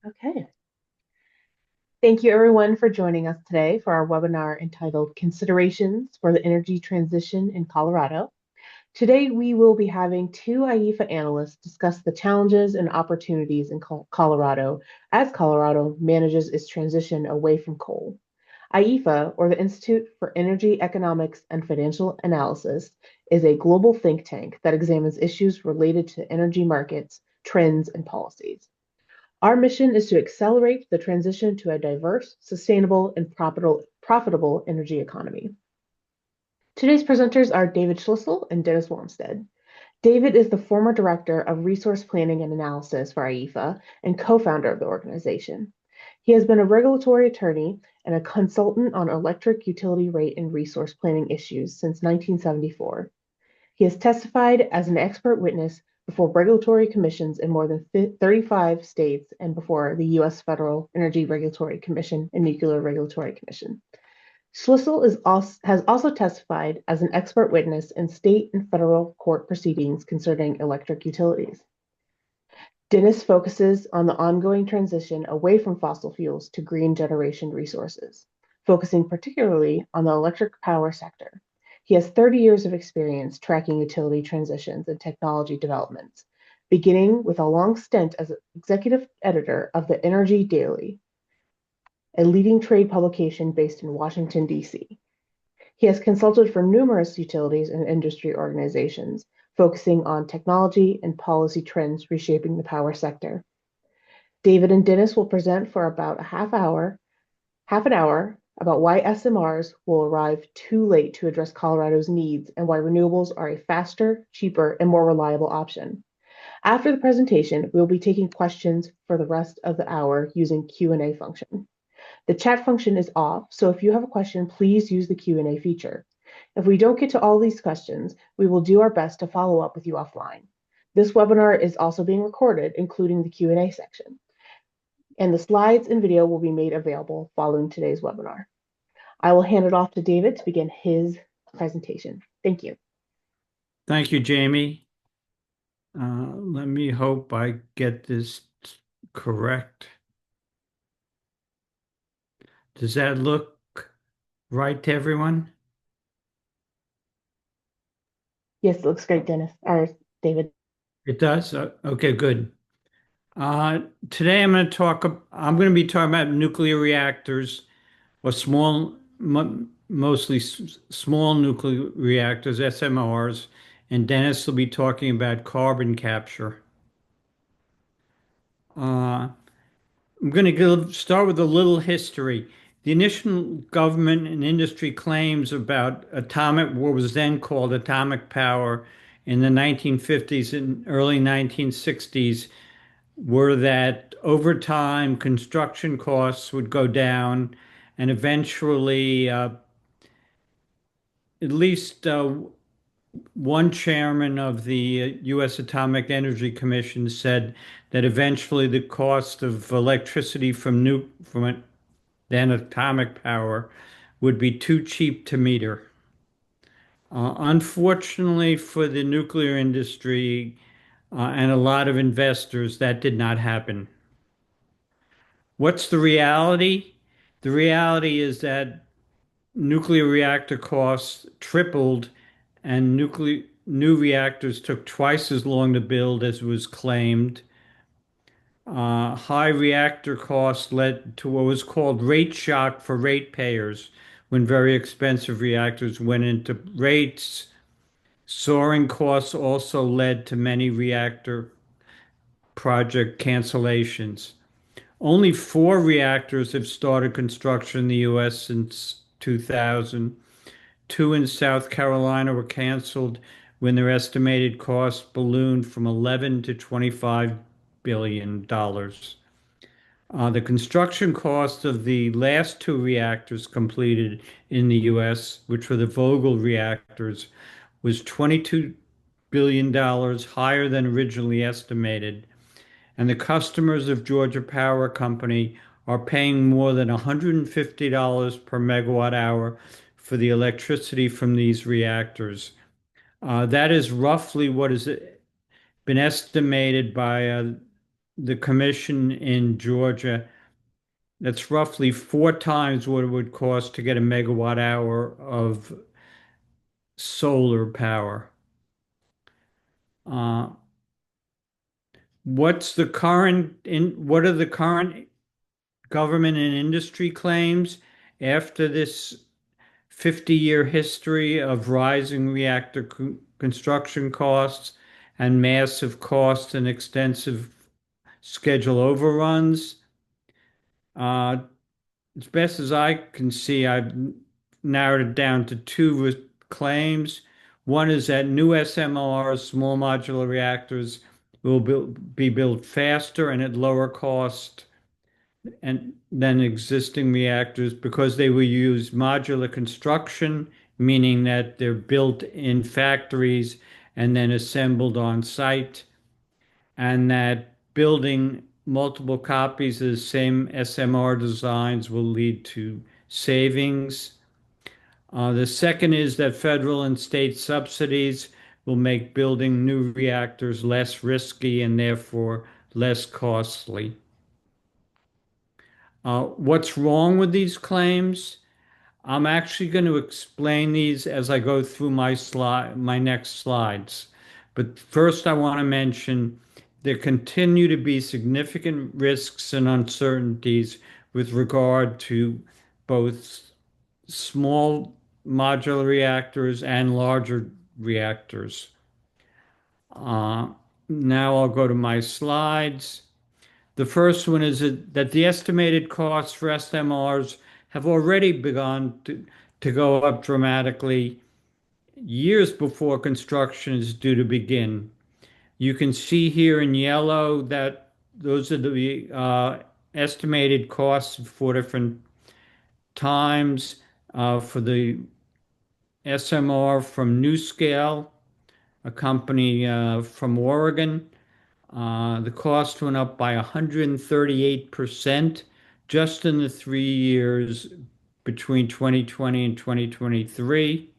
Okay. Thank you everyone for joining us today for our webinar entitled Considerations for the Energy Transition in Colorado. Today, we will be having two IEEFA analysts discuss the challenges and opportunities in Colorado as Colorado manages its transition away from coal. IEEFA, or the Institute for Energy Economics and Financial Analysis, is a global think tank that examines issues related to energy markets, trends, and policies. Our mission is to accelerate the transition to a diverse, sustainable, and profitable energy economy. Today's presenters are David Schlissel and Dennis Wamsted. David is the former director of resource planning and analysis for IEEFA and co-founder of the organization. He has been a regulatory attorney and a consultant on electric utility rate and resource planning issues since 1974. He has testified as an expert witness before regulatory commissions in more than 35 states and before the U.S. Federal Energy Regulatory Commission and Nuclear Regulatory Commission. Schlissel has also testified as an expert witness in state and federal court proceedings concerning electric utilities. Dennis focuses on the ongoing transition away from fossil fuels to green generation resources, focusing particularly on the electric power sector. He has 30 years of experience tracking utility transitions and technology developments, beginning with a long stint as executive editor of the Energy Daily, a leading trade publication based in Washington, D.C. He has consulted for numerous utilities and industry organizations, focusing on technology and policy trends reshaping the power sector. David and Dennis will present for about half an hour about why SMRs will arrive too late to address Colorado's needs and why renewables are a faster, cheaper, and more reliable option. After the presentation, we will be taking questions for the rest of the hour using Q&A function. The chat function is off, so if you have a question, please use the Q&A feature. If we don't get to all these questions, we will do our best to follow up with you offline. This webinar is also being recorded, including the Q&A section, and the slides and video will be made available following today's webinar. I will hand it off to David to begin his presentation. Thank you. Thank you, Jamie. Let me hope I get this correct. Does that look right to everyone? Yes, it looks great, Dennis, or David. It does? Okay, good. Today I'm going to be talking about nuclear reactors or mostly small nuclear reactors, SMRs, and Dennis will be talking about carbon capture. I'm going to start with a little history. The initial government and industry claims about what was then called atomic power in the 1950s and early 1960s were that over time construction costs would go down and eventually at least one chairman of the U.S. Atomic Energy Commission said that eventually the cost of electricity from then atomic power would be too cheap to meter. Unfortunately for the nuclear industry and a lot of investors, that did not happen. What's the reality? The reality is that nuclear reactor costs tripled and new reactors took twice as long to build as was claimed. High reactor costs led to what was called rate shock for ratepayers when very expensive reactors went into rates. Soaring costs also led to many reactor project cancellations. Only 4 reactors have started construction in the US since 2000. 2 in South Carolina were canceled when their estimated cost ballooned from 11 to $25 billion. The construction cost of the last 2 reactors completed in the US, which were the Vogtle reactors, was $22 billion higher than originally estimated. And the customers of Georgia Power Company are paying more than $150 per megawatt hour for the electricity from these reactors. That is roughly what has been estimated by the commission in Georgia, that's roughly 4 times what it would cost to get a megawatt hour of solar power. Uh, what are the current government and industry claims after this 50-year history of rising reactor construction costs and massive costs and extensive schedule overruns? Uh, as best as I can see, I've narrowed it down to two claims. One is that new SMRs, small modular reactors, will be built faster and at lower cost than existing reactors because they will use modular construction, meaning that they're built in factories and then assembled on site, and that building multiple copies of the same SMR designs will lead to savings. The second is that federal and state subsidies will make building new reactors less risky and therefore less costly. What's wrong with these claims? I'm actually going to explain these as I go through my next slides. But first, I want to mention there continue to be significant risks and uncertainties with regard to both small modular reactors and larger reactors. Uh, Now I'll go to my slides. The first one is that the estimated costs for SMRs have already begun to go up dramatically years before construction is due to begin. You can see here in yellow that those are the estimated costs for different times for the SMR from NuScale, a company from Oregon. The cost went up by 138% just in the 3 years between 2020 and 2023.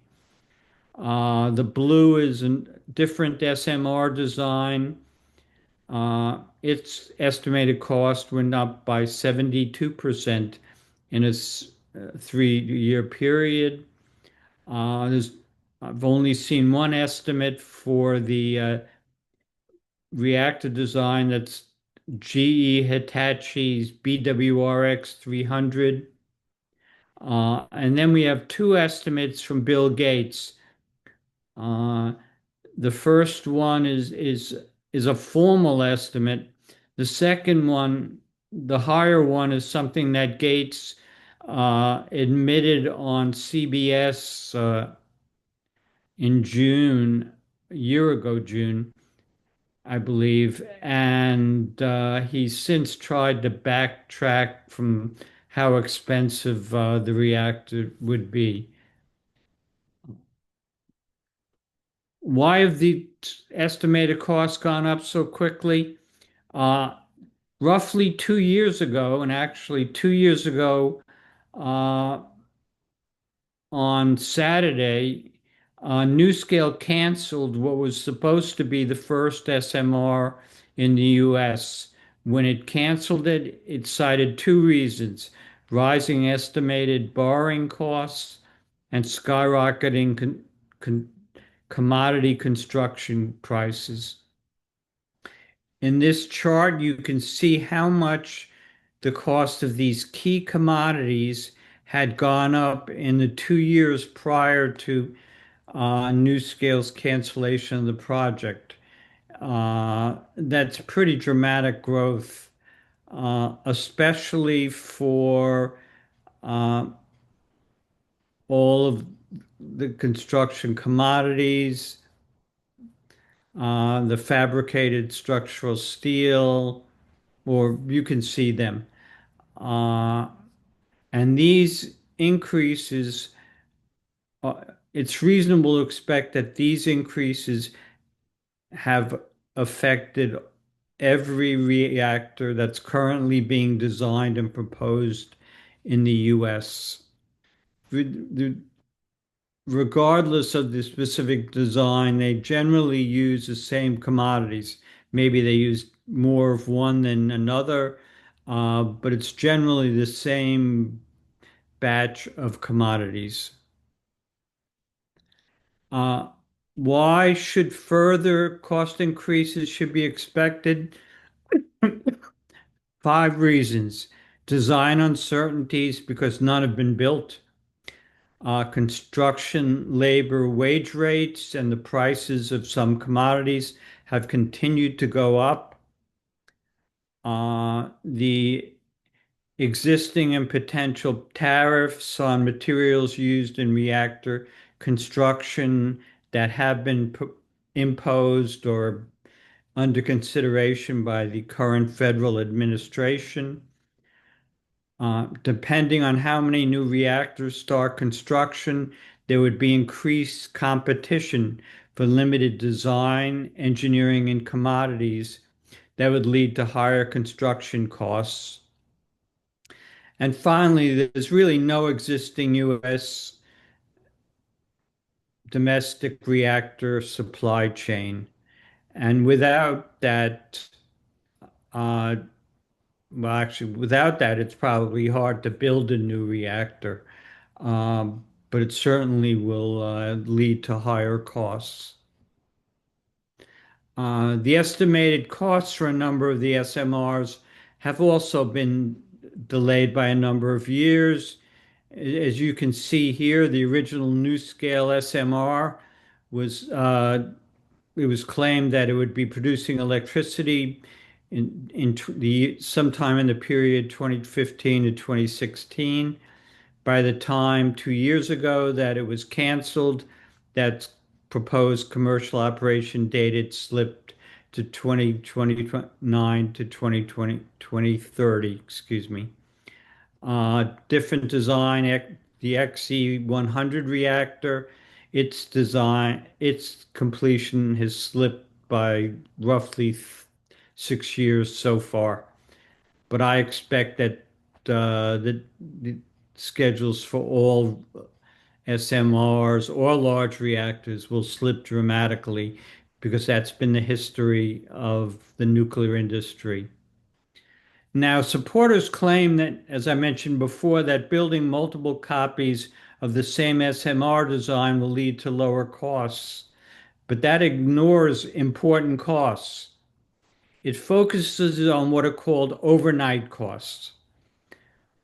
The blue is a different SMR design. Its estimated cost went up by 72% in a 3 year period. I've only seen one estimate for the reactor design that's GE Hitachi's BWRX 300. And then we have two estimates from Bill Gates. Uh, the first one is a formal estimate. The second one, the higher one, is something that Gates admitted on CBS in June, a year ago, June, I believe, and he's since tried to backtrack from how expensive the reactor would be. Why have the estimated costs gone up so quickly? Uh, Roughly 2 years ago, and actually 2 years ago uh, on Saturday, NuScale canceled what was supposed to be the first SMR in the US. When it canceled it, it cited two reasons: rising estimated borrowing costs and skyrocketing commodity construction prices. In this chart, you can see how much the cost of these key commodities had gone up in the 2 years prior to NuScale's cancellation of the project. That's pretty dramatic growth, especially for uh, all of the construction commodities, the fabricated structural steel, or you can see them. Uh, and these increases, uh, it's reasonable to expect that these increases have affected every reactor that's currently being designed and proposed in the US. Regardless of the specific design, they generally use the same commodities. Maybe they use more of one than another, but it's generally the same batch of commodities. Uh, why should further cost increases should be expected? Five reasons. Design uncertainties because none have been built. Construction labor wage rates and the prices of some commodities have continued to go up. The existing and potential tariffs on materials used in reactor construction that have been imposed or under consideration by the current federal administration. Depending on how many new reactors start construction, there would be increased competition for limited design, engineering, and commodities that would lead to higher construction costs. And finally, there's really no existing U.S. domestic reactor supply chain. And without that, uh, well, actually, without that, it's probably hard to build a new reactor. But it certainly will lead to higher costs. The estimated costs for a number of the SMRs have also been delayed by a number of years. As you can see here, the original NuScale SMR was it was claimed that it would be producing electricity in sometime in the period 2015 to 2016. By the time 2 years ago that it was canceled, that proposed commercial operation date had slipped to 2029 to 2020 2030. Excuse me. Different design, the XE100 reactor, its completion has slipped by roughly 6 years so far. But I expect that the schedules for all SMRs or large reactors will slip dramatically because that's been the history of the nuclear industry. Now, supporters claim that, as I mentioned before, that building multiple copies of the same SMR design will lead to lower costs, but that ignores important costs. It focuses on what are called overnight costs.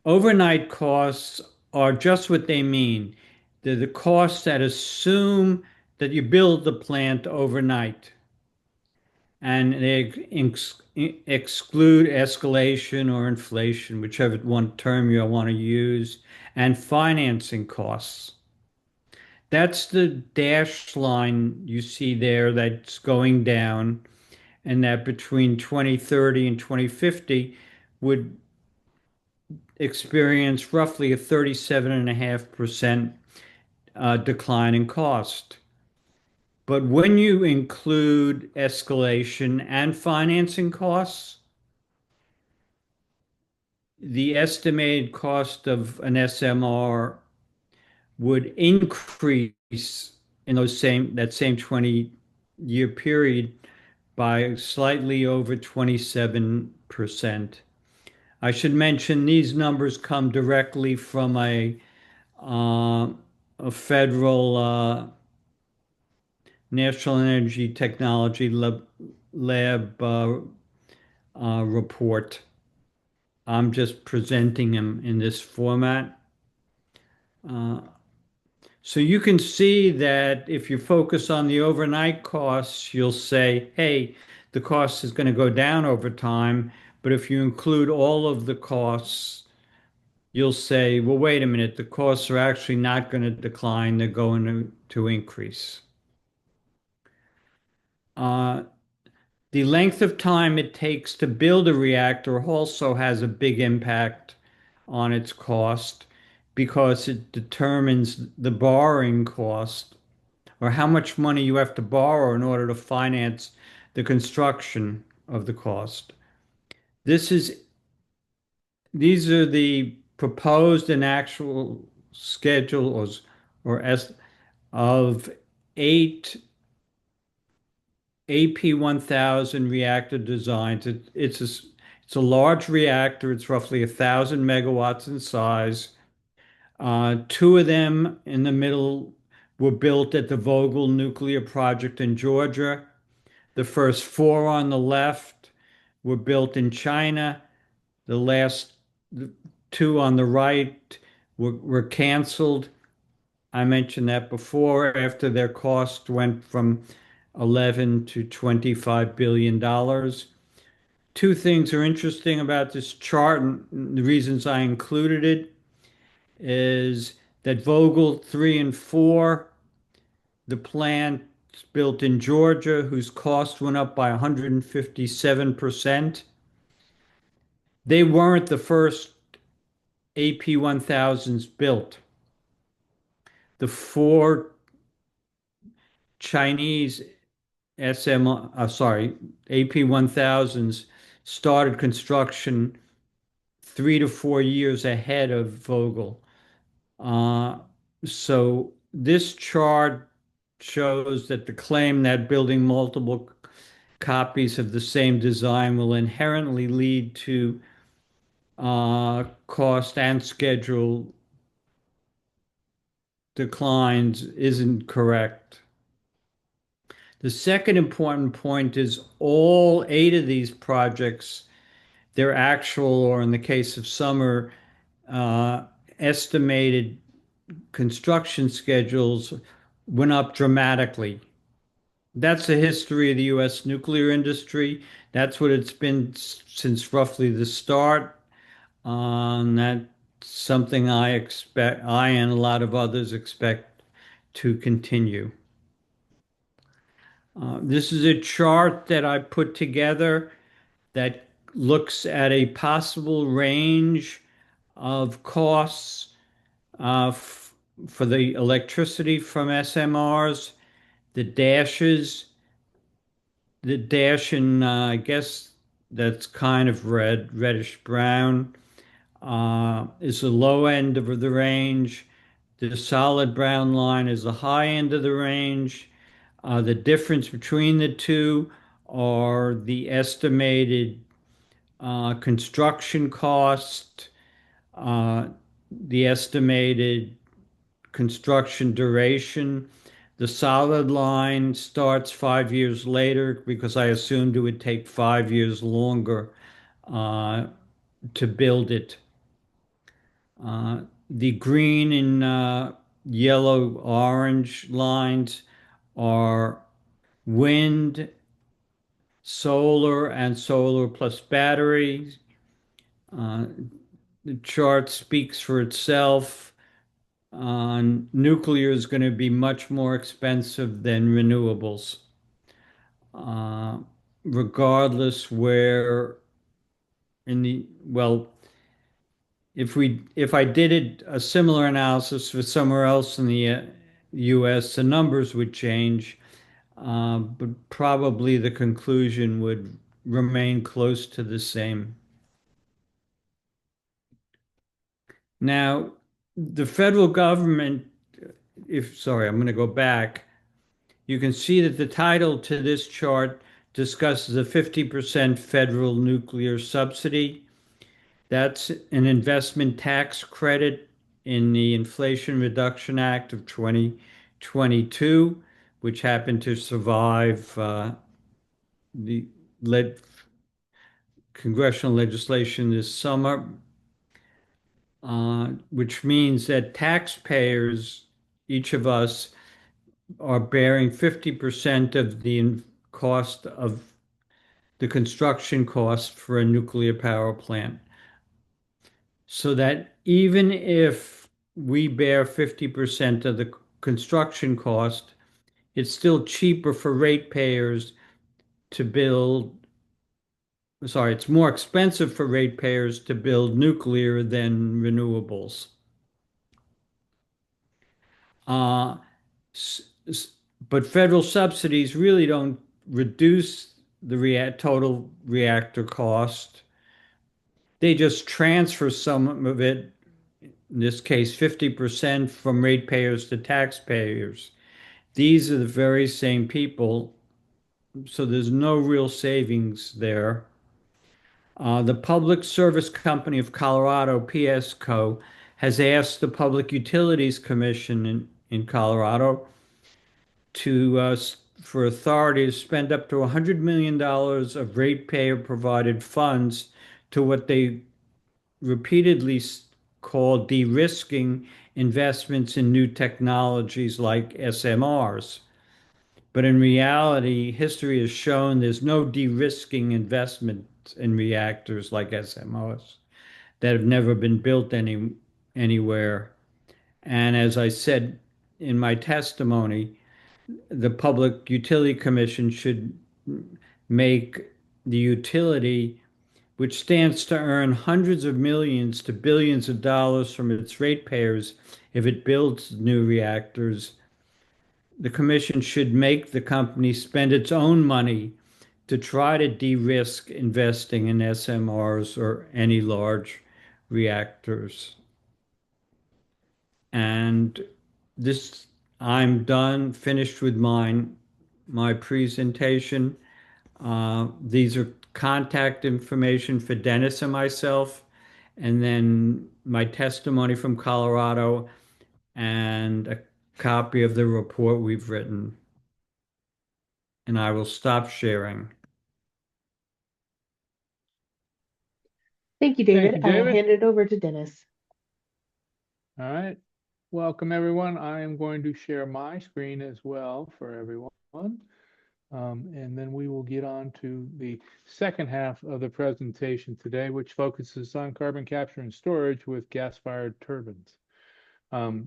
Overnight costs are just what they mean. They're the costs that assume that you build the plant overnight, and they exclude escalation or inflation, whichever one term you want to use, and financing costs. That's the dashed line you see there that's going down, and that between 2030 and 2050 would experience roughly a 37.5% decline in cost. But when you include escalation and financing costs, the estimated cost of an SMR would increase in that same 20-year period by slightly over 27%. I should mention these numbers come directly from uh, a federal National Energy Technology Lab report. I'm just presenting them in this format. Uh, so you can see that if you focus on the overnight costs, you'll say, hey, the cost is going to go down over time. But if you include all of the costs, you'll say, well, wait a minute, the costs are actually not going to decline, they're going to increase. Uh, the length of time it takes to build a reactor also has a big impact on its cost because it determines the borrowing cost or how much money you have to borrow in order to finance the construction of the cost. This is These are the proposed and actual schedules or as of eight AP1000 reactor designs. It's a large reactor. It's roughly 1,000 megawatts in size. Two of them in the middle were built at the Vogtle nuclear project in Georgia. The first four on the left were built in China. The last two on the right were canceled. I mentioned that before after their cost went from 11 to $25 billion. Two things are interesting about this chart, and the reasons I included it is that Vogtle 3 and 4, the plant built in Georgia, whose cost went up by 157%, they weren't the first AP1000s built. The four Chinese AP1000s started construction 3 to 4 years ahead of Vogtle. Uh, so this chart shows that the claim that building multiple copies of the same design will inherently lead to cost and schedule declines isn't correct. The second important point is all 8 of these projects, their actual, or in the case of some, uh, estimated construction schedules went up dramatically. That's the history of the U.S. nuclear industry. That's what it's been since roughly the start. That's something I and a lot of others expect to continue. This is a chart that I put together that looks at a possible range of costs for the electricity from SMRs. The dashes, the dash in, I guess that's kind of reddish brown, is the low end of the range. The solid brown line is the high end of the range. The difference between the two are the estimated construction cost, uh, the estimated construction duration. The solid line starts 5 years later because I assumed it would take 5 years longer uh, to build it. The green and yellow orange lines are wind, solar, and solar plus batteries. Uh, the chart speaks for itself. Nuclear is going to be much more expensive than renewables, uh, regardless where in the, well, if I did a similar analysis for somewhere else in the US, the numbers would change, but probably the conclusion would remain close to the same. Now, the federal government, if sorry, I'm going to go back. You can see that the title to this chart discusses a 50% federal nuclear subsidy. That's an investment tax credit in the Inflation Reduction Act of 2022, which happened to survive the led congressional legislation this summer, which means that taxpayers, each of us, are bearing 50% of the cost of the construction cost for a nuclear power plant. So that even if we bear 50% of the construction cost, it's still cheaper for ratepayers to build, sorry, it's more expensive for ratepayers to build nuclear than renewables. Uh, but federal subsidies really don't reduce the total reactor cost. They just transfer some of it, in this case 50%, from ratepayers to taxpayers. These are the very same people so there's no real savings there. The Public Service Company of Colorado, PSCo, has asked the Public Utilities Commission in Colorado for authority to spend up to $100 million of ratepayer provided funds to what they repeatedly call de-risking investments in new technologies like SMRs. But in reality, history has shown there's no de-risking investment in reactors like SMRs that have never been built anywhere. And as I said in my testimony, the Public Utility Commission should make the utility, which stands to earn hundreds of millions to billions of dollars from its ratepayers if it builds new reactors, the commission should make the company spend its own money to try to de-risk investing in SMRs or any large reactors. And this, I'm done, finished with my presentation. These are contact information for Dennis and myself, and then my testimony from Colorado and a copy of the report we've written. And I will stop sharing. Thank you, Thank David. you, I will David. hand it over to Dennis. All right. Welcome, everyone. I am going to share my screen as well for everyone. And then we will get on to the second half of the presentation today, which focuses on carbon capture and storage with gas-fired turbines.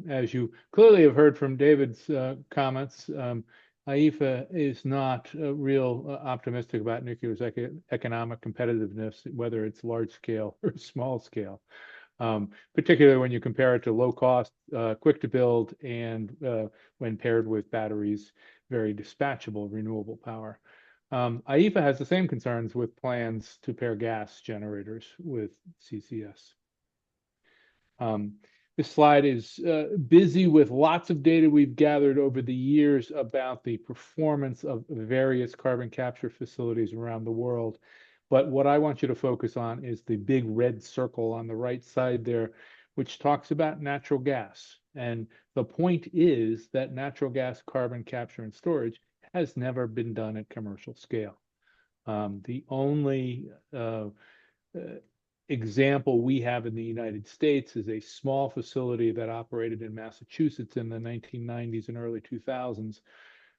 As you clearly have heard from David's comments, IEEFA is not real optimistic about nuclear's economic competitiveness, whether it's large scale or small scale. Particularly when you compare it to low cost, quick to build, and when paired with batteries, very dispatchable renewable power. IEEFA has the same concerns with plans to pair gas generators with CCS. This slide is busy with lots of data we've gathered over the years about the performance of various carbon capture facilities around the world. But what I want you to focus on is the big red circle on the right side there, which talks about natural gas. And the point is that natural gas carbon capture and storage has never been done at commercial scale. The only example we have in the United States is a small facility that operated in Massachusetts in the 1990s and early 2000s,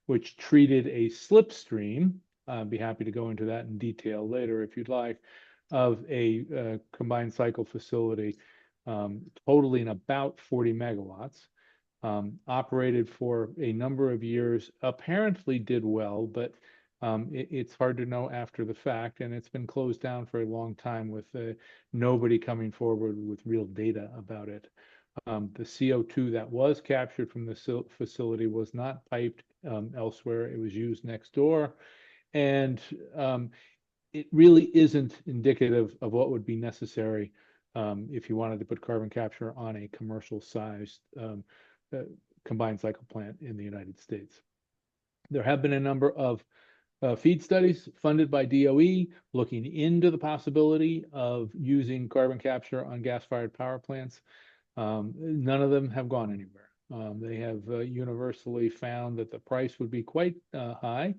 which treated a slipstream. I'd be happy to go into that in detail later if you'd like, of a combined cycle facility totaling about 40 megawatts. Operated for a number of years, apparently did well, but it's hard to know after the fact, and it's been closed down for a long time with nobody coming forward with real data about it. The CO2 that was captured from the facility was not piped elsewhere. It was used next door, and it really isn't indicative of what would be necessary if you wanted to put carbon capture on a commercial sized combined cycle plant in the United States. There have been a number of FEED studies funded by DOE looking into the possibility of using carbon capture on gas-fired power plants. None of them have gone anywhere. They have universally found that the price would be quite high,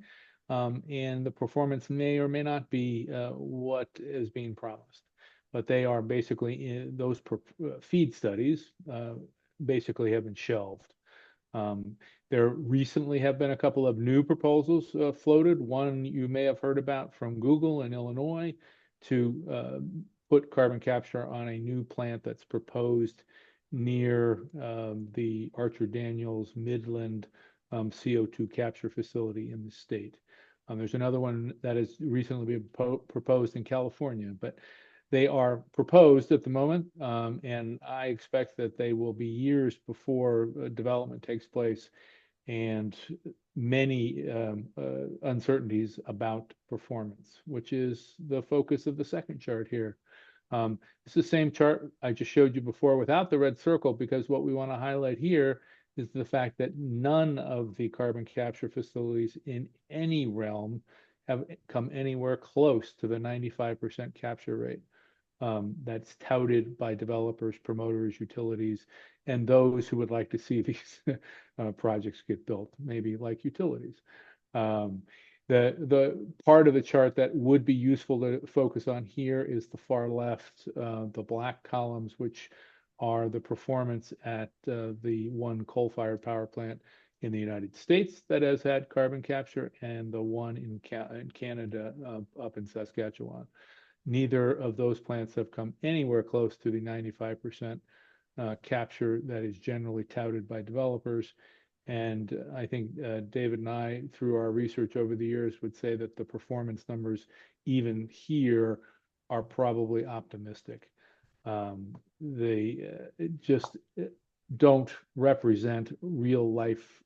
and the performance may or may not be what is being promised. But they are basically, those FEED studies basically have been shelved. There recently have been a couple of new proposals floated. One you may have heard about from Google in Illinois to put carbon capture on a new plant that's proposed near the Archer Daniels Midland CO2 capture facility in the state. There's another one that has recently been proposed in California, but they are proposed at the moment, and I expect that they will be years before development takes place and many uncertainties about performance, which is the focus of the second chart here. It's the same chart I just showed you before without the red circle, because what we want to highlight here is the fact that none of the carbon capture facilities in any realm have come anywhere close to the 95% capture rate that's touted by developers, promoters, utilities, and those who would like to see these projects get built, maybe like utilities. The part of the chart that would be useful to focus on here is the far left, the black columns, which are the performance at the one coal-fired power plant in the United States that has had carbon capture, and the one in Canada up in Saskatchewan. Neither of those plants have come anywhere close to the 95% capture that is generally touted by developers. And I think David and I, through our research over the years, would say that the performance numbers, even here, are probably optimistic. They just don't represent real life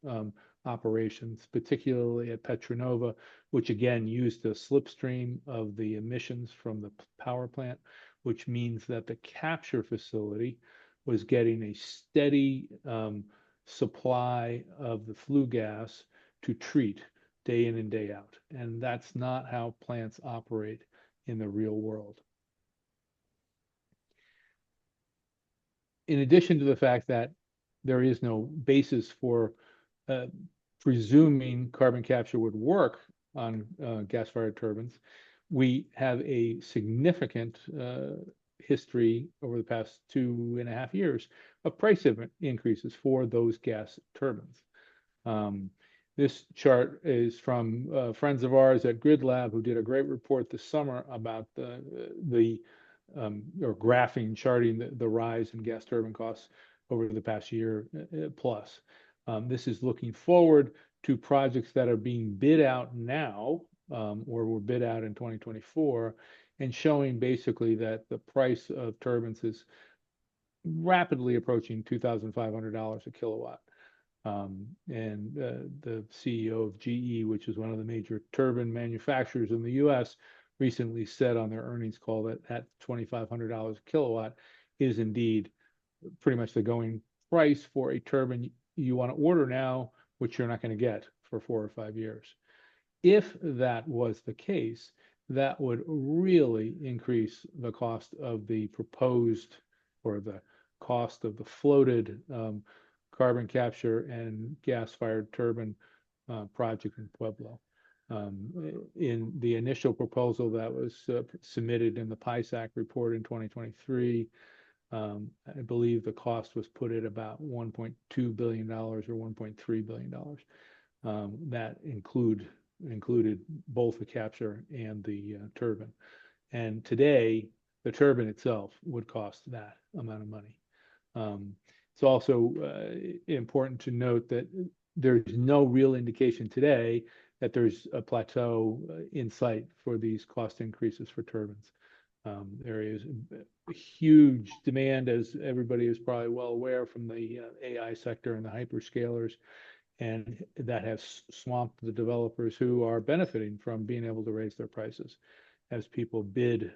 operations, particularly at Petronova, which again used a slipstream of the emissions from the power plant, which means that the capture facility was getting a steady supply of the flue gas to treat day in and day out. And that's not how plants operate in the real world. In addition to the fact that there is no basis for presuming carbon capture would work on gas-fired turbines, we have a significant history over the past 2.5 years of price increases for those gas turbines. This chart is from friends of ours at Grid Lab, who did a great report this summer about or graphing, charting the rise in gas turbine costs over the past year plus. This is looking forward to projects that are being bid out now, or were bid out in 2024, and showing basically that the price of turbines is rapidly approaching $2,500 a kilowatt. And the CEO of GE, which is one of the major turbine manufacturers in the US, recently said on their earnings call that at $2,500 a kilowatt is indeed pretty much the going price for a turbine you want to order now, which you're not going to get for 4 or 5 years. If that was the case, that would really increase the cost of the proposed, or the cost of the floated carbon capture and gas-fired turbine project in Pueblo. In the initial proposal that was submitted in the PISAC report in 2023, I believe the cost was put at about $1.2 billion or $1.3 billion. That included both the capture and the turbine. And today, the turbine itself would cost that amount of money. It's also important to note that there's no real indication today that there's a plateau in sight for these cost increases for turbines. There is a huge demand, as everybody is probably well aware, from the AI sector and the hyperscalers, and that has swamped the developers who are benefiting from being able to raise their prices as people bid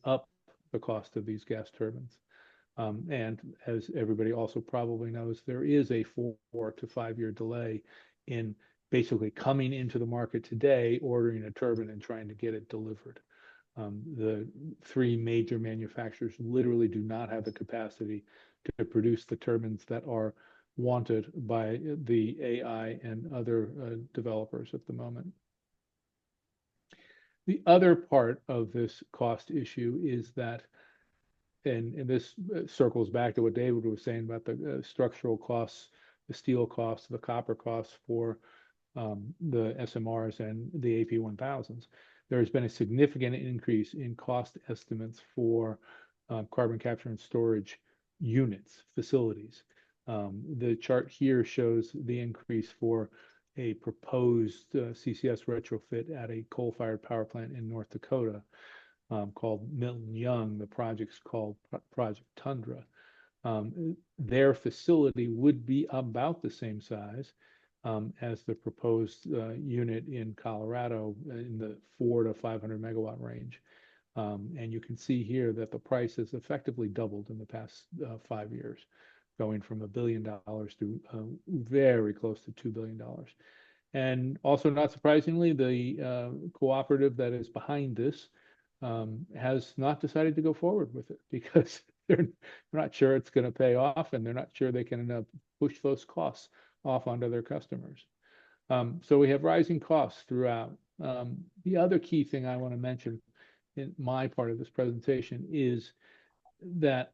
up the cost of these gas turbines. And as everybody also probably knows, there is a 4 to 5 year delay in basically coming into the market today, ordering a turbine and trying to get it delivered. The 3 major manufacturers literally do not have the capacity to produce the turbines that are wanted by the AI and other developers at the moment. The other part of this cost issue is that, and this circles back to what David was saying about the structural costs, the steel costs, the copper costs for the SMRs and the AP1000s. There has been a significant increase in cost estimates for carbon capture and storage units, facilities. The chart here shows the increase for a proposed CCS retrofit at a coal-fired power plant in North Dakota called Milton Young. The project's called Project Tundra. Their facility would be about the same size as the proposed unit in Colorado in the 400 to 500 megawatt range. And you can see here that the price has effectively doubled in the past 5 years. going from $1 billion to very close to $2 billion. And also, not surprisingly, the cooperative that is behind this has not decided to go forward with it because they're not sure it's going to pay off, and they're not sure they can push those costs off onto their customers. So we have rising costs throughout. The other key thing I want to mention in my part of this presentation is that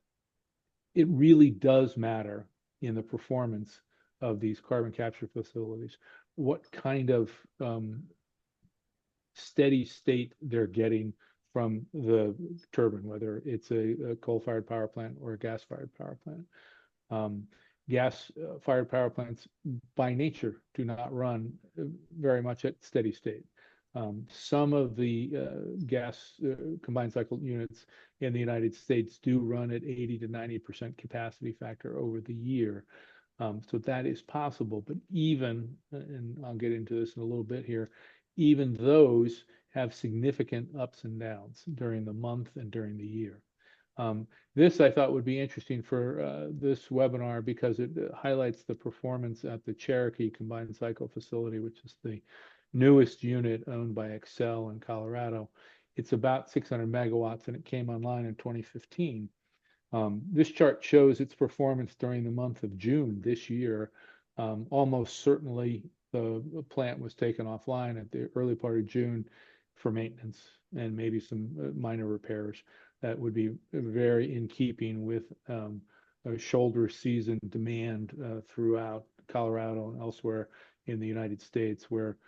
it really does matter in the performance of these carbon capture facilities, what kind of steady state they're getting from the turbine, whether it's a coal-fired power plant or a gas-fired power plant. Gas-fired power plants, by nature, do not run very much at steady state. Some of the gas combined cycle units in the United States do run at 80 to 90% capacity factor over the year. So that is possible, but even, and I'll get into this in a little bit here, even those have significant ups and downs during the month and during the year. This I thought would be interesting for this webinar because it highlights the performance at the Cherokee combined cycle facility, which is the newest unit owned by Xcel in Colorado. It's about 600 megawatts and it came online in 2015. This chart shows its performance during the month of June this year. Almost certainly the plant was taken offline at the early part of June for maintenance and maybe some minor repairs that would be very in keeping with a shoulder season demand throughout Colorado and elsewhere in the United States, where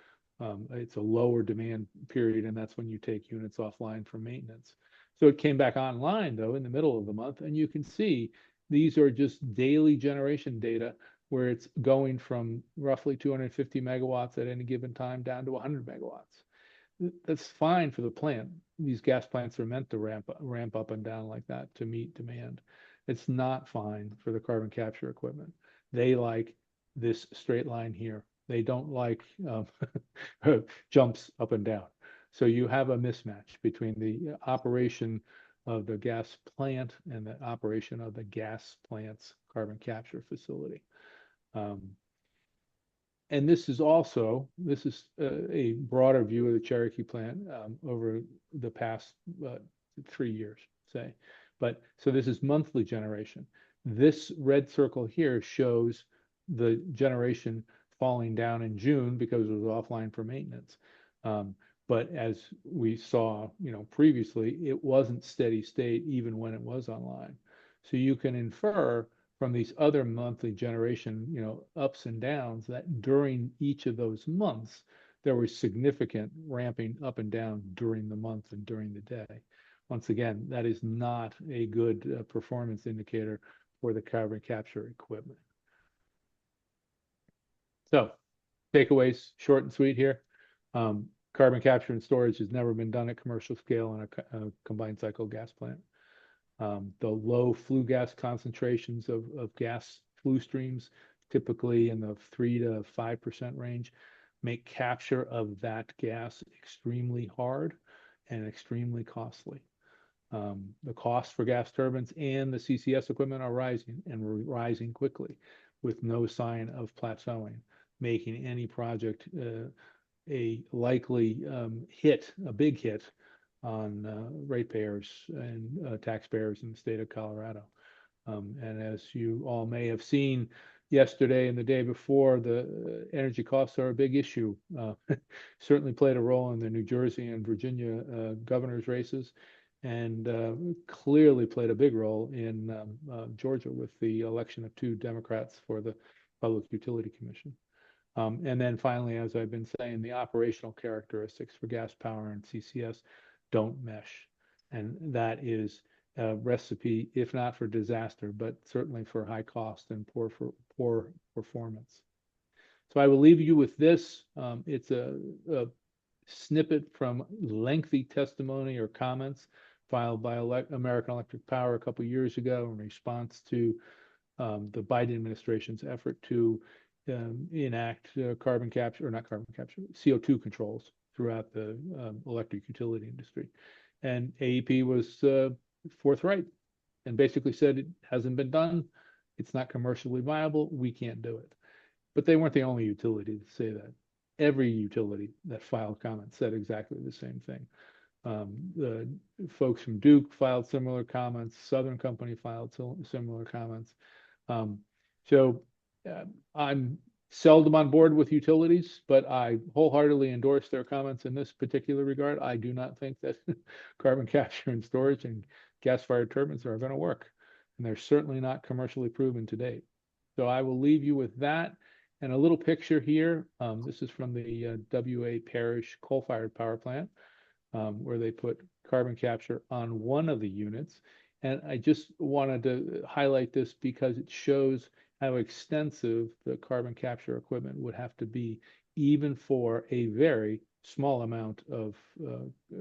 it's a lower demand period, and that's when you take units offline for maintenance. So it came back online, though, in the middle of the month, and you can see these are just daily generation data where it's going from roughly 250 megawatts at any given time down to 100 megawatts. That's fine for the plant. These gas plants are meant to ramp up and down like that to meet demand. It's not fine for the carbon capture equipment. They like this straight line here. They don't like jumps up and down. So you have a mismatch between the operation of the gas plant and the operation of the gas plant's carbon capture facility. And this is a broader view of the Cherokee plant over the past 3 years, say. But so this is monthly generation. This red circle here shows the generation falling down in June because it was offline for maintenance. But as we saw, previously, it wasn't steady state even when it was online. So you can infer from these other monthly generation, ups and downs, that during each of those months, there was significant ramping up and down during the month and during the day. Once again, that is not a good performance indicator for the carbon capture equipment. So, takeaways, short and sweet here. Carbon capture and storage has never been done at commercial scale in a combined cycle gas plant. The low flue gas concentrations of gas flue streams, typically in the 3 to 5% range, make capture of that gas extremely hard and extremely costly. The cost for gas turbines and the CCS equipment are rising, and rising quickly with no sign of plateauing, making any project a likely a big hit on ratepayers and taxpayers in the state of Colorado. And as you all may have seen yesterday and the day before, the energy costs are a big issue. Certainly played a role in the New Jersey and Virginia governor's races, and clearly played a big role in Georgia with the election of 2 Democrats for the Public Utility Commission. And then finally, as I've been saying, the operational characteristics for gas power and CCS don't mesh. And that is a recipe, if not for disaster, but certainly for high cost and poor performance. So I will leave you with this. It's a snippet from lengthy testimony or comments filed by American Electric Power a couple of years ago in response to the Biden administration's effort to enact CO2 controls throughout the electric utility industry. And AEP was forthright and basically said it hasn't been done. It's not commercially viable. We can't do it. But they weren't the only utility to say that. Every utility that filed comments said exactly the same thing. The folks from Duke filed similar comments. Southern Company filed similar comments. Um, so I'm seldom on board with utilities, but I wholeheartedly endorse their comments in this particular regard. I do not think that carbon capture and storage and gas-fired turbines are going to work, and they're certainly not commercially proven to date. So I will leave you with that and a little picture here. This is from the WA Parish coal-fired power plant, where they put carbon capture on one of the units. And I just wanted to highlight this because it shows how extensive the carbon capture equipment would have to be, even for a very small amount of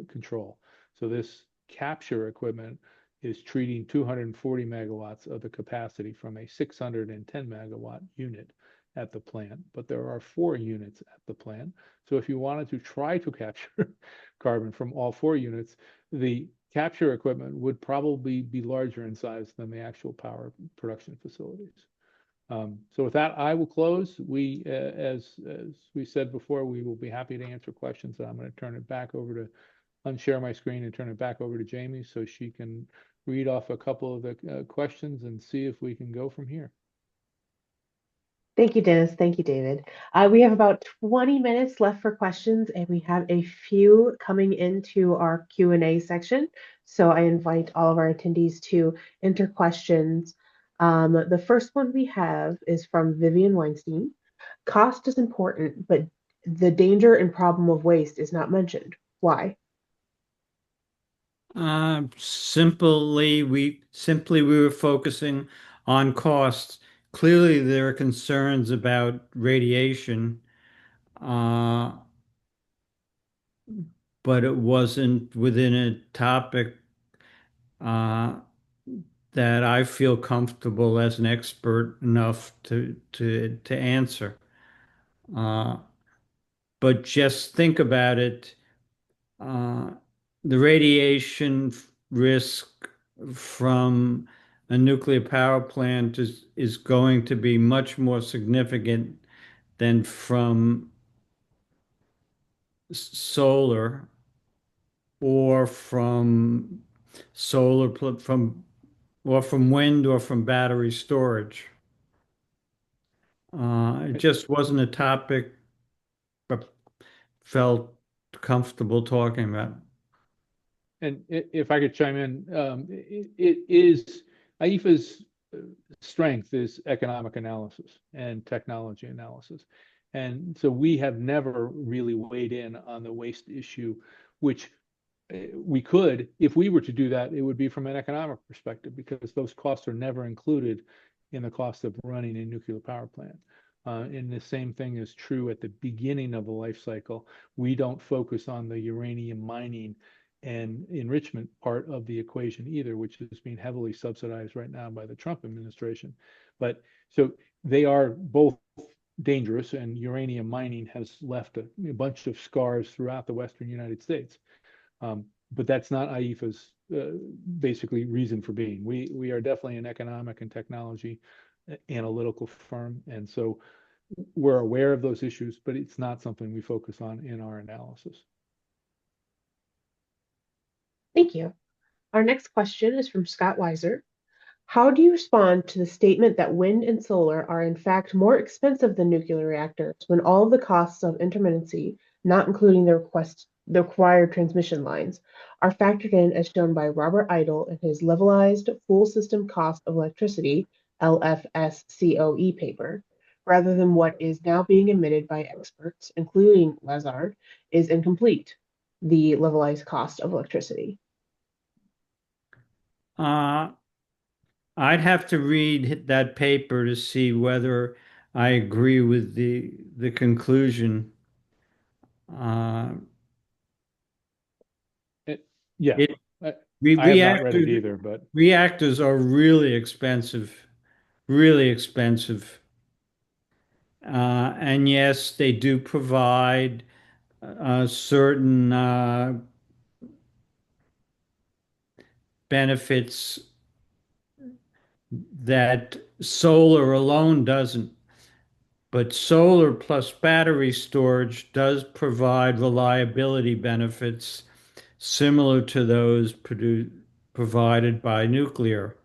control. So this capture equipment is treating 240 megawatts of the capacity from a 610 megawatt unit at the plant, but there are 4 units at the plant. So if you wanted to try to capture carbon from all 4 units, the capture equipment would probably be larger in size than the actual power production facilities. So with that, I will close. As we said before, we will be happy to answer questions. And I'm going to turn it back over to unshare my screen and turn it back over to Jamie so she can read off a couple of the questions and see if we can go from here. Thank you, Dennis. Thank you, David. We have about 20 minutes left for questions, and we have a few coming into our Q&A section. So I invite all of our attendees to enter questions. The first one we have is from Vivian Weinstein. Cost is important, but the danger and problem of waste is not mentioned. Why? Simply we were focusing on costs. Clearly, there are concerns about radiation, uh, but it wasn't within a topic uh, that I feel comfortable as an expert enough to answer. Uh, but just think about it. Uh, the radiation risk from a nuclear power plant is going to be much more significant than from solar or from solar from or from wind or from battery storage. It just wasn't a topic I felt comfortable talking about. And if I could chime in, it is IEEFA's strength is economic analysis and technology analysis. And so we have never really weighed in on the waste issue, which we could. If we were to do that, it would be from an economic perspective, because those costs are never included in the cost of running a nuclear power plant. And the same thing is true at the beginning of the life cycle. We don't focus on the uranium mining and enrichment part of the equation either, which is being heavily subsidized right now by the Trump administration. But so they are both dangerous, and uranium mining has left a bunch of scars throughout the Western United States. But that's not IEEFA's basically reason for being. We are definitely an economic and technology analytical firm, and so we're aware of those issues, but it's not something we focus on in our analysis. Thank you. Our next question is from Scott Weiser. How do you respond to the statement that wind and solar are in fact more expensive than nuclear reactors when all of the costs of intermittency, not including the required transmission lines, are factored in as shown by Robert Idle in his Levelized Full System Cost of Electricity, LFSCOE paper, rather than what is now being admitted by experts, including Lazard, is incomplete, the levelized cost of electricity? Uh, I'd have to read that paper to see whether I agree with the conclusion. Uh, Yeah, it I, re I have not read it reactors either, but reactors are really expensive, really expensive. And yes, they do provide certain benefits that Solar alone doesn't, but solar plus battery storage does provide reliability benefits similar to those provided by nuclear.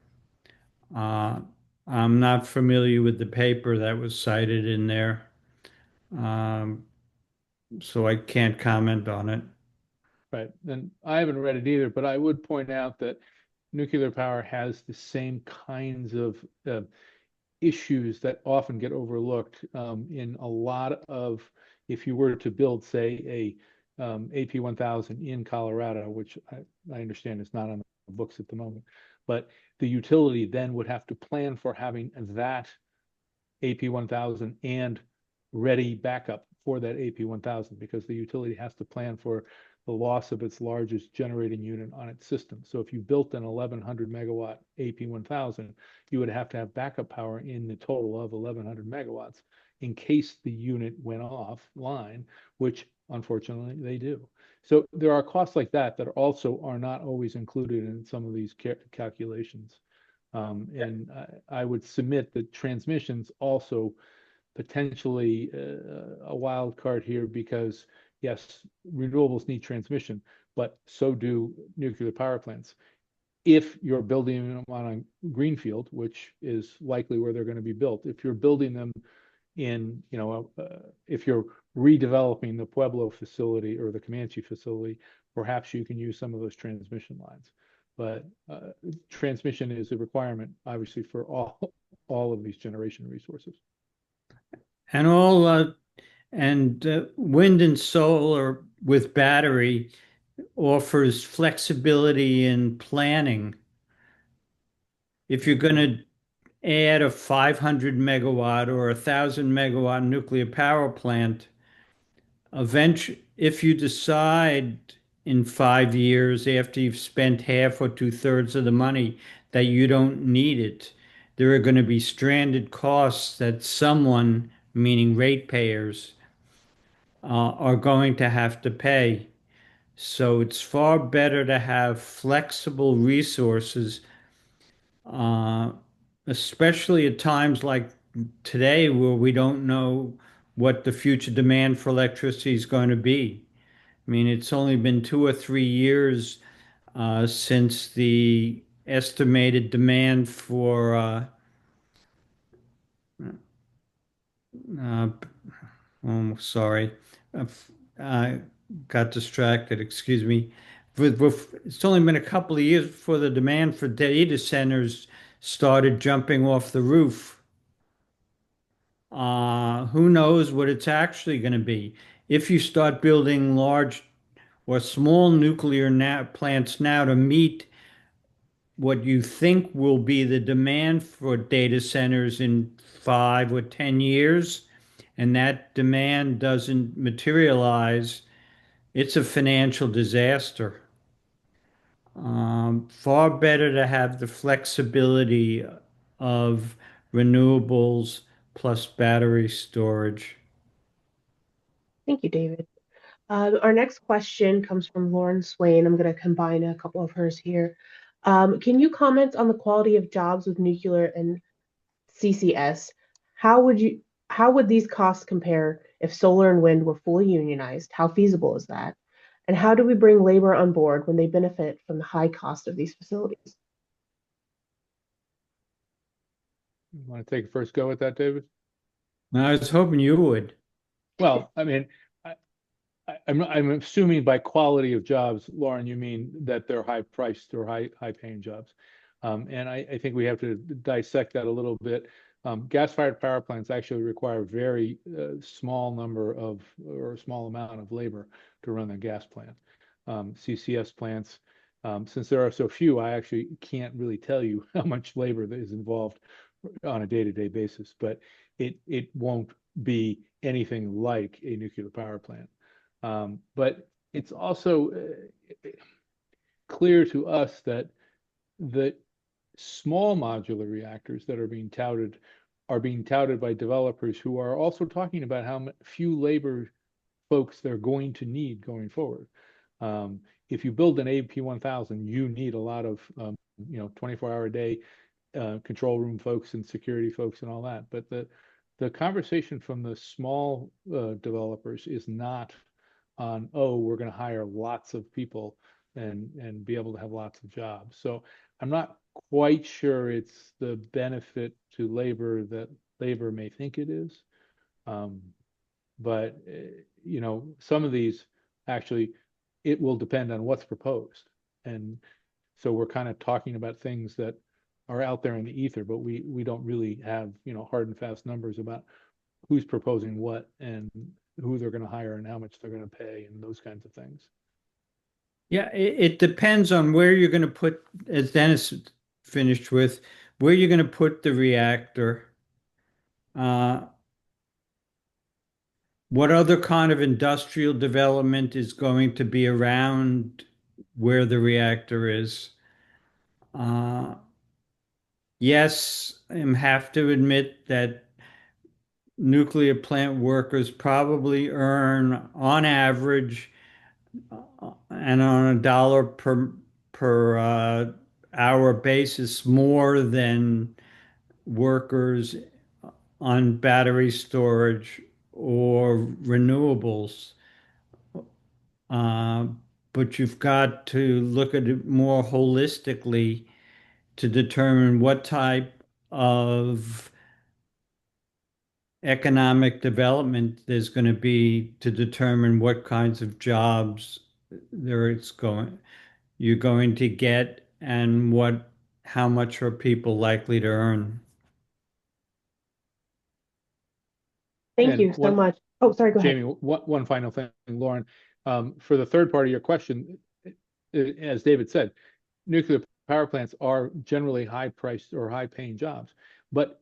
Uh, I'm not familiar with the paper that was cited in there, um, so I can't comment on it. Right. And I haven't read it either, but I would point out that nuclear power has the same kinds of issues that often get overlooked in a lot of, if you were to build, say, a AP1000 in Colorado, which I understand is not on the books at the moment, but the utility then would have to plan for having that AP1000 and ready backup for that AP1000 because the utility has to plan for the loss of its largest generating unit on its system. So if you built an 1100 megawatt AP1000, you would have to have backup power in the total of 1100 megawatts in case the unit went offline, which unfortunately they do. So there are costs like that that also are not always included in some of these calculations. And I would submit that transmission's also potentially a wild card here because yes, renewables need transmission, but so do nuclear power plants. If you're building them on a greenfield, which is likely where they're going to be built, if you're building them in, if you're redeveloping the Pueblo facility or the Comanche facility, perhaps you can use some of those transmission lines. But transmission is a requirement, obviously, for all of these generation resources. And wind and solar with battery offers flexibility in planning. If you're going to add a 500 megawatt or a 1,000 megawatt nuclear power plant, eventually, if you decide in 5 years after you've spent half or two-thirds of the money that you don't need it, there are going to be stranded costs that someone, meaning ratepayers, are going to have to pay. So it's far better to have flexible resources, uh, especially at times like today where we don't know what the future demand for electricity is going to be. I mean, it's only been 2 or 3 years since the estimated demand for uh, oh, sorry. Uh, I got distracted, excuse me. It's only been a couple of years before the demand for data centers started jumping off the roof. Who knows what it's actually going to be? If you start building large or small plants now to meet what you think will be the demand for data centers in 5 or 10 years, and that demand doesn't materialize, it's a financial disaster. Far better to have the flexibility of renewables plus battery storage. Thank you, David. Our next question comes from Lauren Swain. I'm going to combine a couple of hers here. Can you comment on the quality of jobs with nuclear and CCS? How would you how would these costs compare if solar and wind were fully unionized? How feasible is that? And how do we bring labor on board when they benefit from the high cost of these facilities? You want to take a first go at that, David? I was hoping you would. Well, I mean, I'm assuming by quality of jobs, Lauren, you mean that they're high priced or high paying jobs. And I think we have to dissect that a little bit. Gas-fired power plants actually require a very small number of or a small amount of labor to run a gas plant. CCS plants, since there are so few, I actually can't really tell you how much labor that is involved on a day-to-day basis, but it won't be anything like a nuclear power plant. But it's also clear to us that the small modular reactors that are being touted by developers who are also talking about how few labor folks they're going to need going forward. If you build an AP1000, you need a lot of 24-hour a day control room folks and security folks and all that. But the conversation from the small developers is not on, oh, we're going to hire lots of people and be able to have lots of jobs. So I'm not quite sure it's the benefit to labor that labor may think it is. But some of these actually, it will depend on what's proposed. And so we're kind of talking about things that are out there in the ether, but we don't really have, hard and fast numbers about who's proposing what and who they're going to hire and how much they're going to pay and those kinds of things. Yeah, it depends on where you're going to put, as Dennis finished with, where you're going to put the reactor. Uh, what other kind of industrial development is going to be around where the reactor is? Uh, yes, I have to admit that nuclear plant workers probably earn, on average, and on a dollar per hour basis, more than workers on battery storage or renewables. Uh, but you've got to look at it more holistically to determine what type of economic development there's going to be to determine what kinds of jobs you're going to get and how much are people likely to earn. Thank And you so much. Oh, sorry, go ahead. Jamie, one final thing, Lauren, for the third part of your question, as David said, nuclear power plants are generally high priced or high paying jobs, but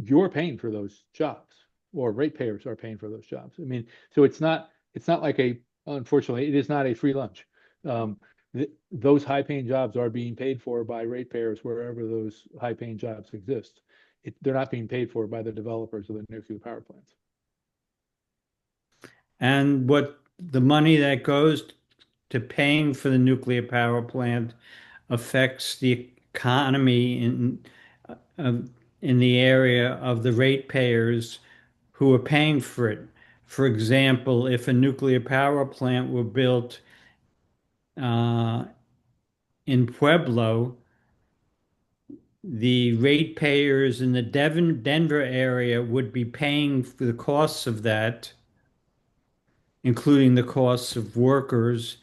you're paying for those jobs, or ratepayers are paying for those jobs. I mean, so it's not like unfortunately, it is not a free lunch. Those high paying jobs are being paid for by ratepayers wherever those high paying jobs exist. They're not being paid for by the developers of the nuclear power plants. And what the money that goes to paying for the nuclear power plant affects the economy uh, in the area of the ratepayers who are paying for it. For example, if a nuclear power plant were built uh, in Pueblo, the ratepayers in the Denver area would be paying for the costs of that, including the costs of workers,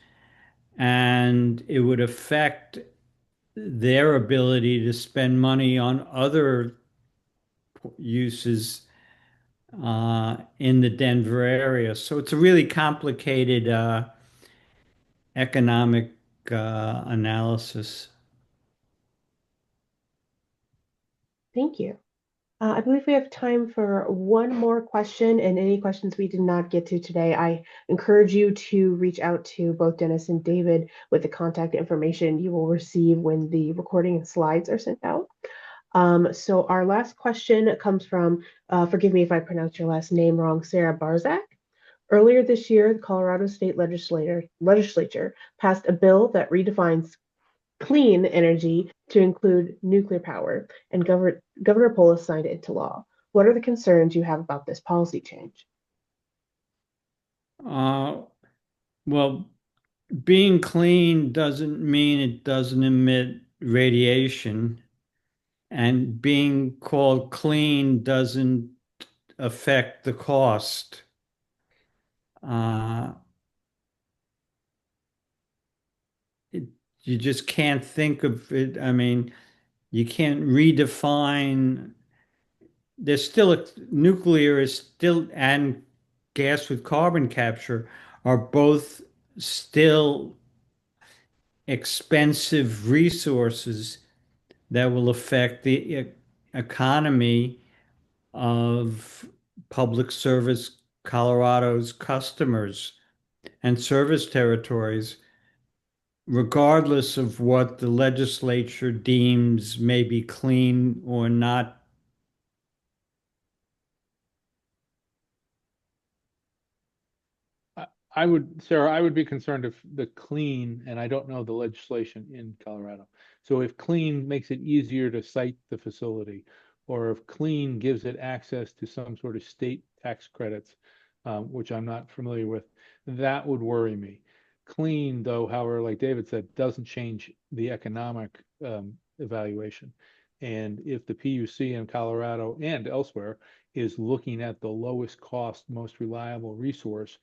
and it would affect their ability to spend money on other uses in the Denver area. So it's a really complicated economic analysis. Thank you. I believe we have time for one more question, and any questions we did not get to today, I encourage you to reach out to both Dennis and David with the contact information you will receive when the recording and slides are sent out. So our last question comes from, forgive me if I pronounce your last name wrong, Sarah Barzak. Earlier this year, the Colorado State Legislature passed a bill that redefines clean energy to include nuclear power, and Governor Polis signed it into law. What are the concerns you have about this policy change? Uh, well, being clean doesn't mean it doesn't emit radiation, and being called clean doesn't affect the cost. Uh, it, you just can't think of it. I mean, you can't redefine. There's still nuclear is still, and gas with carbon capture are both still expensive resources that will affect the economy of public service Colorado's customers and service territories, regardless of what the legislature deems may be clean or not. Sarah, I would be concerned if the clean, and I don't know the legislation in Colorado. So if clean makes it easier to site the facility, or if clean gives it access to some sort of state tax credits, which I'm not familiar with, that would worry me. Clean, though, however, like David said, doesn't change the economic evaluation. And if the PUC in Colorado and elsewhere is looking at the lowest cost, most reliable resource,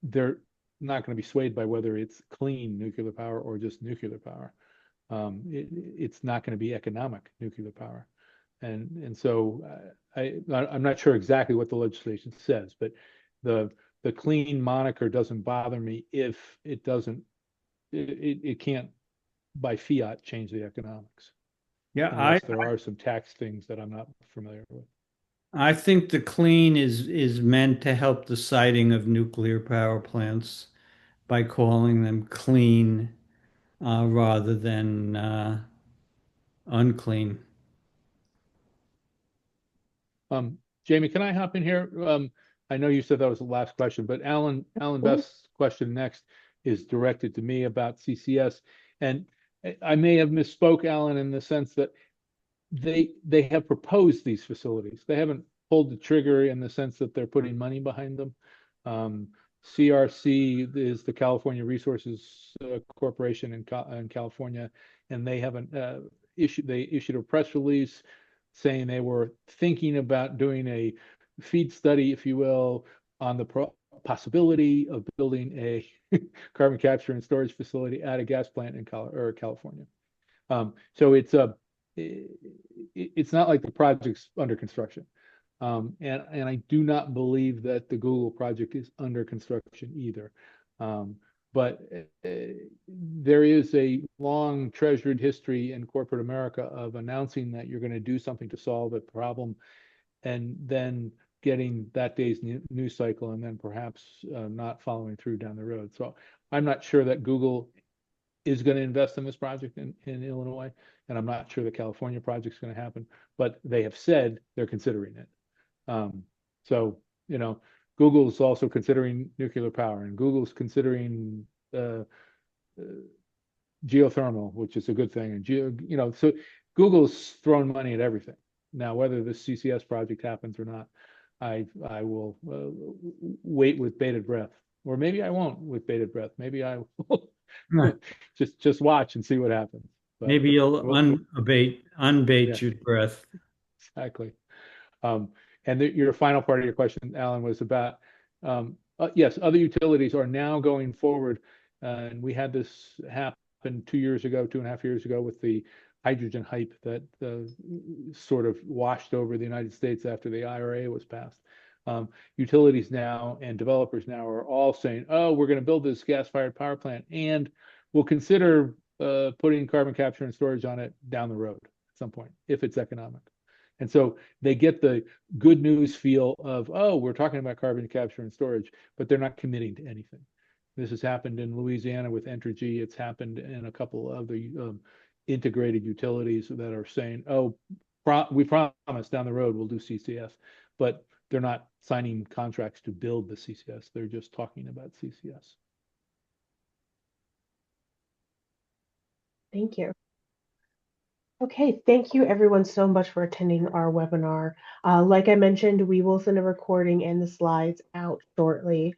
they're not going to be swayed by whether it's clean nuclear power or just nuclear power. It's not going to be economic nuclear power. And so I'm not sure exactly what the legislation says, but the clean moniker doesn't bother me if it can't by fiat change the economics, Yeah, unless there are some tax things that I'm not familiar with. I think the clean is meant to help the siting of nuclear power plants by calling them clean rather than unclean. Jamie, can I hop in here? I know you said that was the last question, but Alan Mhm. Beth's question next is directed to me about CCS. And I may have misspoke, Alan, in the sense that they have proposed these facilities. They haven't pulled the trigger in the sense that they're putting money behind them. Um, CRC is the California Resources Corporation in California, and they haven't issued a press release saying they were thinking about doing a feed study, if you will, on the possibility of building a carbon capture and storage facility at a gas plant in California. So it's not like the project's under construction. And I do not believe that the Google project is under construction either. But there is a long treasured history in corporate America of announcing that you're going to do something to solve a problem and then getting that day's news cycle and then perhaps not following through down the road. So I'm not sure that Google is going to invest in this project in Illinois, and I'm not sure the California project's going to happen, but they have said they're considering it. So, you know, Google's also considering nuclear power, and Google's considering uh, uh, geothermal, which is a good thing. And so Google's thrown money at everything. Now, whether the CCS project happens or not, I will wait with bated breath, or maybe I won't with bated breath. Maybe I will just watch and see what happens. But Maybe you'll we'll unbait yes, your breath. exactly. Um, and your final part of your question, Alan, was about yes, other utilities are now going forward, and we had this happen 2 years ago, 2.5 years ago, with the hydrogen hype that sort of washed over the United States after the IRA was passed. Utilities now and developers now are all saying, "Oh, we're going to build this gas-fired power plant, and we'll consider putting carbon capture and storage on it down the road at some point if it's economic." And so they get the good news feel of, oh, we're talking about carbon capture and storage, but they're not committing to anything. This has happened in Louisiana with Entergy. It's happened in a couple of the integrated utilities that are saying, oh, we promise down the road we'll do CCS, but they're not signing contracts to build the CCS. They're just talking about CCS. Thank you. Okay, thank you everyone so much for attending our webinar. Like I mentioned, we will send a recording and the slides out shortly.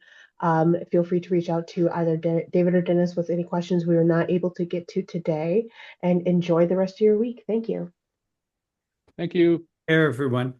Feel free to reach out to either David or Dennis with any questions we were not able to get to today, and enjoy the rest of your week. Thank you. Thank you. Hey, everyone.